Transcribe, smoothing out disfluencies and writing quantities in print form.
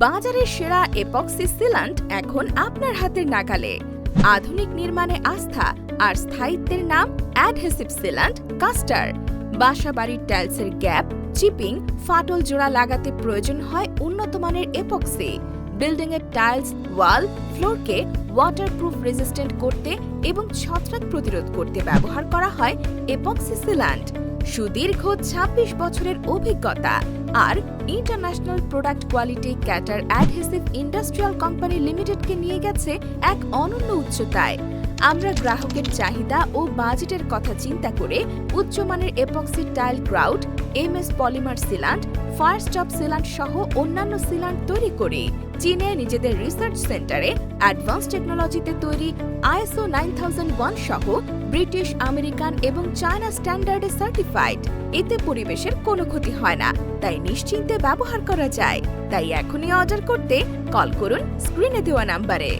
বাজারের সেরা এপক্সি সিলান্ট এখন আপনার হাতের নাগালে। আধুনিক নির্মাণে আস্থা আর স্থায়িত্বের নাম অ্যাডহেসিভ সিলান্ট কাস্টার। বাসাবাড়ির টাইলসের গ্যাপ, চিপিং, ফাটল জোড়া লাগাতে প্রয়োজন হয় উন্নত মানের এপক্সি। বিল্ডিংয়ের টাইলস, ওয়াল, ফ্লোরকে ওয়াটারপ্রুফ রেজিস্ট্যান্ট করতে এবং ছত্রাক প্রতিরোধ করতে ব্যবহার করা হয় এপক্সি সিলান্ট। সুদীর্ঘ ২৬ বছরের অভিজ্ঞতা আর international product quality cater adhesive industrial company লিমিটেডকে নিয়ে গেছে এক অনন্য উচ্চতায়। আমরা গ্রাহকের চাহিদা ও বাজেটের কথা চিন্তা করে উচ্চমানের epoxy tile grout, MS polymer sealant, fire stop sealant সহ অন্যান্য সিলান্ট তৈরি করি। চীনে নিজেদের রিসার্চ সেন্টারে অ্যাডভান্স টেকনোলজিতে তৈরি ISO 9001 সহ ব্রিটিশ, আমেরিকান এবং চায়না স্ট্যান্ডার্ডে সার্টিফাইড। এতে পরিবেশের কোনো ক্ষতি হয় না, তাই নিশ্চিন্তে ব্যবহার করা যায়। তাই এখনই অর্ডার করতে কল করুন স্ক্রিনে দেওয়া নাম্বারে।